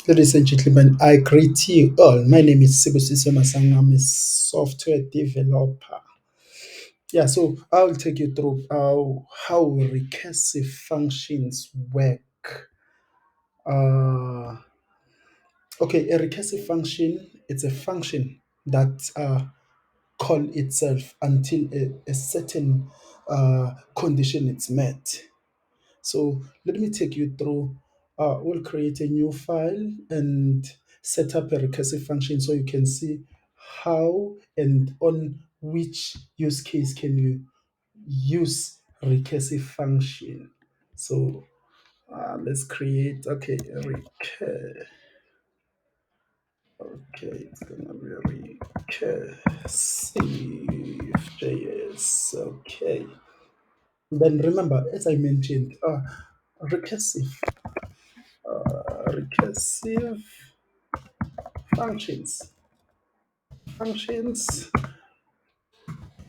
Ladies and gentlemen, I greet you all. My name is Sibusiso Masang. I'm a software developer. Yeah, so I'll take you through how recursive functions work. Uh, okay, a recursive function it's a function that call itself until a certain condition is met. So let me take you through. We'll create a new file and set up a recursive function so you can see how and on which use case can you use recursive function. So let's create, okay, okay, it's gonna be recursive JS, okay. Then remember, as I mentioned, recursive recursive functions. Functions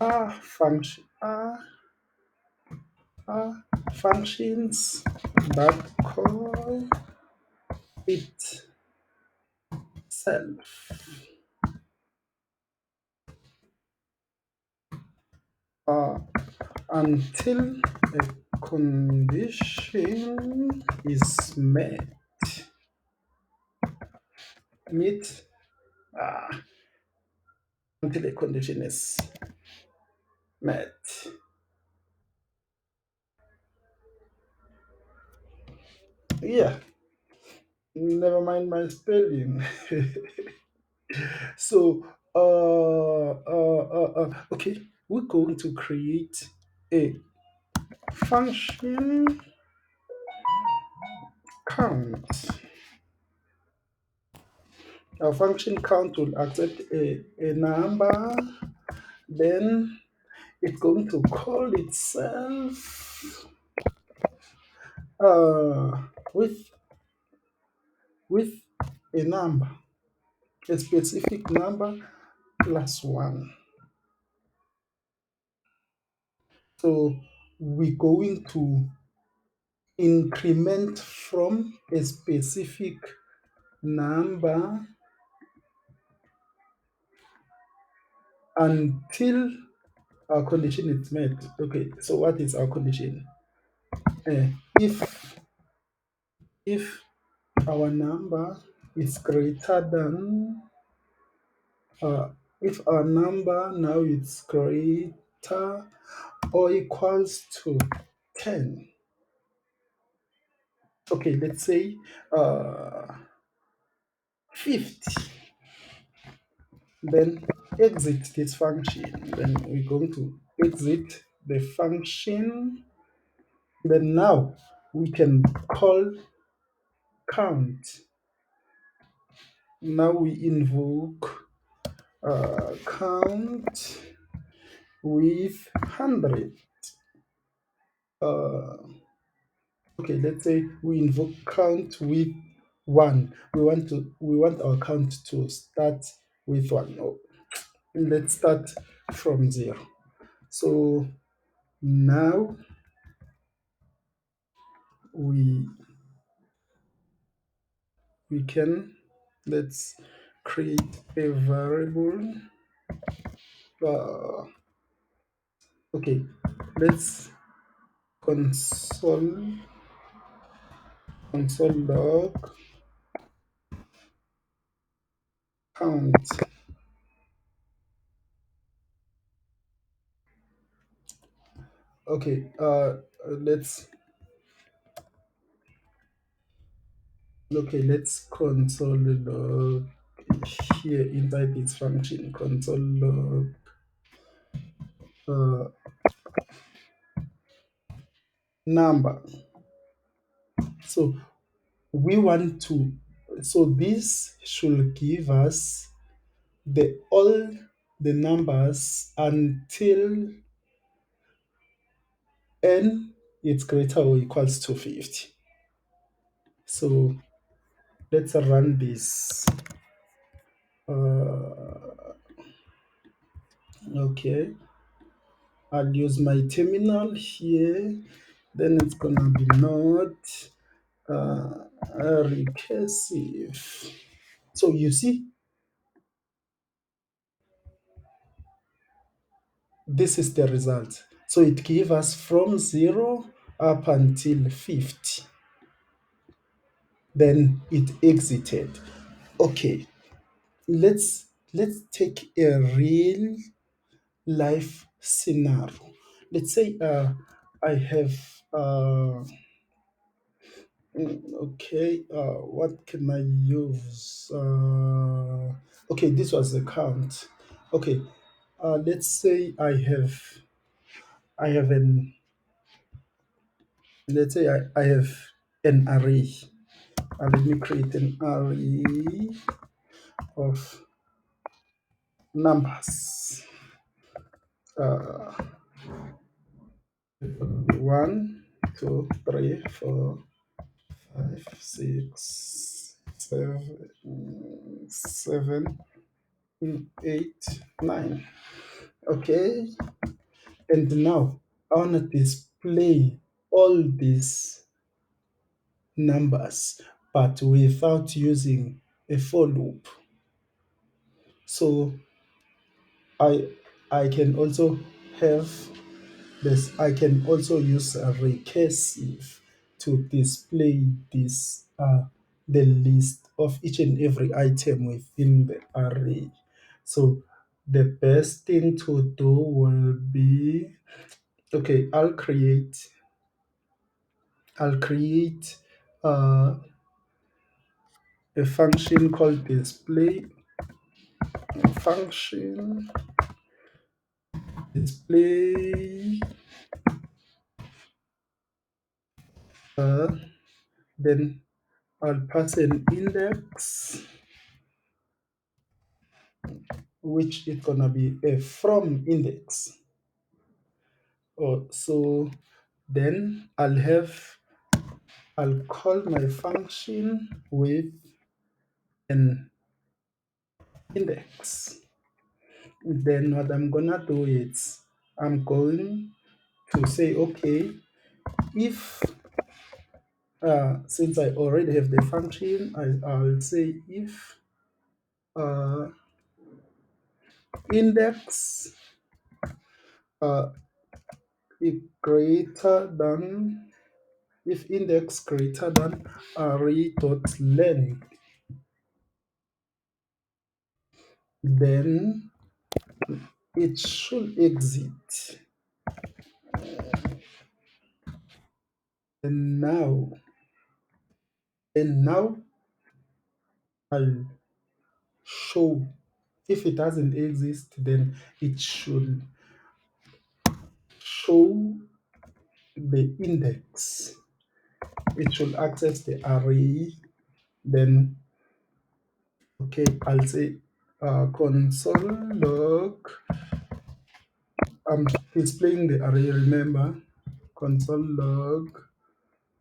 are functions that call itself uh, until a condition is met. Meet until a condition is met. Yeah, never mind my spelling. So, okay, we're going to create a function count. A function count will accept a number, then it's going to call itself uh, with with a number, a specific number plus one. So we're going to increment from a specific number until our condition is met. Okay, so what is our condition? Uh, if if our number is greater than if our number now is greater or equals to 10. Okay, let's say 50. Then exit this function. Then we're going to exit the function. Then now we can call count. Now we invoke count with 100. Uh, okay, let's say we invoke count with 1. We want our count to start with 1. Oh, let's start from 0. So now we we can let's create a variable. Uh, okay, let's console log count. Okay, let's let's console log here inside this function console log uh, number. So we want to so this should give us the all the numbers until n is greater or equals to 50. So let's run this. Okay, I'll use my terminal here. Then it's gonna be not recursive. So you see, this is the result. So it gave us from 0 up until 50. Then it exited. Okay, let's take a real life scenario. Let's say I have okay, what can I use? Okay, this was the count. Okay, let's say I have an let's say I have an array. Let me create an array of numbers. Uh, 1, 2, 3, 4, 5, 6, 7, 8, 9. Okay, and now I want to display all these numbers, but without using a for loop. So I I can also have this. I can also use a recursive to display this the list of each and every item within the array. So the best thing to do will be okay. I'll create uh, a function called display function display uh, then I'll pass an index which is gonna be a from index. So then I'll call my function with an index. Then what I'm gonna do is I'm going to say okay, if since I already have the function, I'll say if uh, index uh, is greater than if index greater than array dot length, then it should exit. And now I'll show if it doesn't exist, then it should show the index. It should access the array. Then okay, I'll say console log. I'm displaying the array. Remember, console log.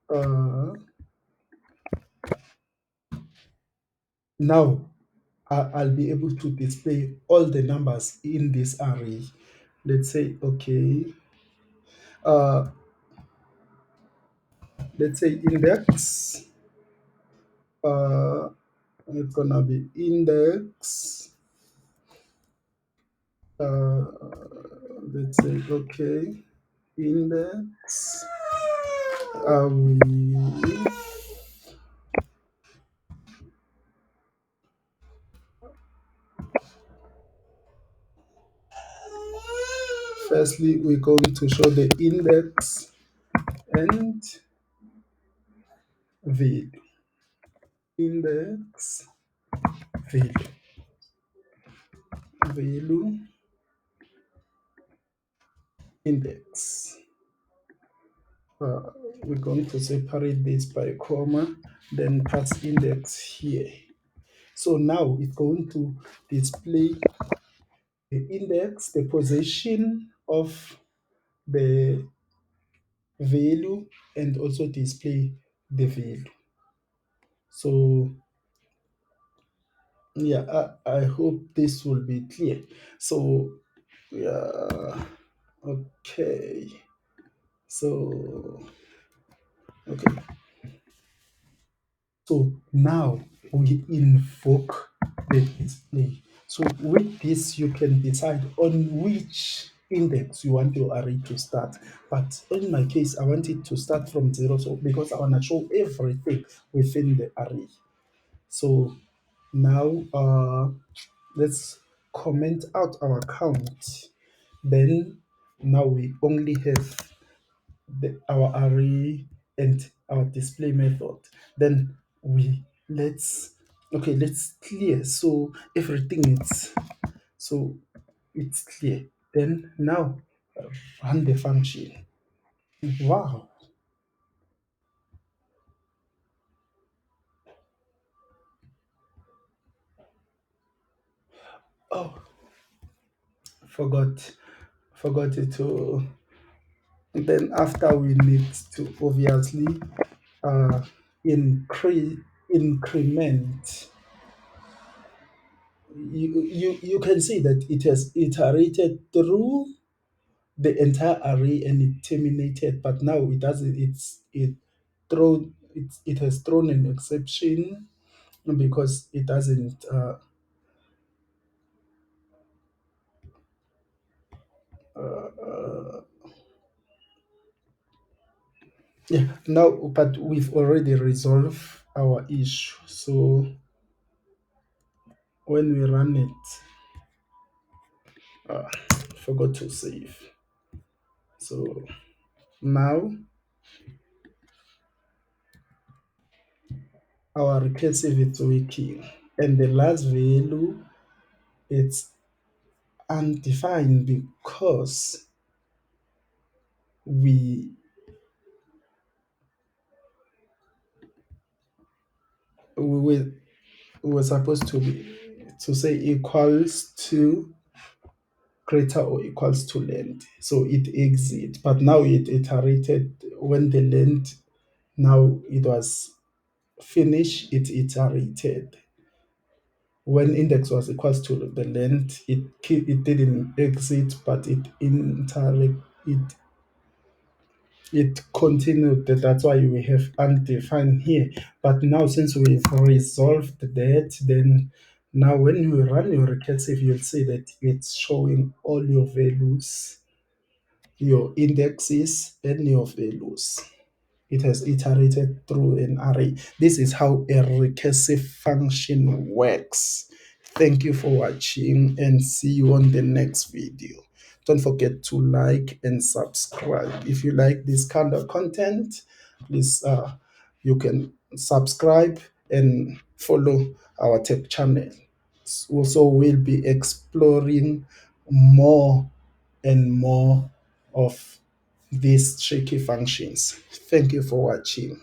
Uh, Now I'll be able to display all the numbers in this array. Let's say okay. Uh, let's say index. Uh, it's gonna be index. Uh, let's say okay. Index. We firstly we're going to show the index and value. Index value. Value index. Uh, we're going to separate this by comma, then pass index here. So now it's going to display the index, the position of the value, and also display the value. So yeah, I hope this will be clear. So yeah, okay. So okay. So now we invoke the display. So with this, you can decide on which index you want your array to start. But in my case, I want it to start from zero, so because I want to show everything within the array. So now let's comment out our count. Then now we only have our array and our display method. Then we let's clear so everything is so it's clear. Then now run the function. Wow. Oh, forgot forgot it to. Then after we need to obviously uh increment. You can see that it has iterated through the entire array and it terminated, but now it doesn't. It has thrown an exception because it doesn't. Yeah, now, but we've already resolved our issue. So when we run it, forgot to save. So now our recursive is working, and the last value it's undefined because we we were supposed to be to say equals to greater or equals to length. So it exit, but now it iterated when the length now it was finished, it iterated. When index was equals to the length, it didn't exit, but it continued. That's why we have undefined here. But now since we've resolved that, then now when you run your recursive, you'll see that it's showing all your values, your indexes, and your values. It has iterated through an array. This is how a recursive function works. Thank you for watching and see you on the next video. Don't forget to like and subscribe. If you like this kind of content, please you can subscribe and follow our tech channel. Also, we'll be exploring more and more of these tricky functions. Thank you for watching.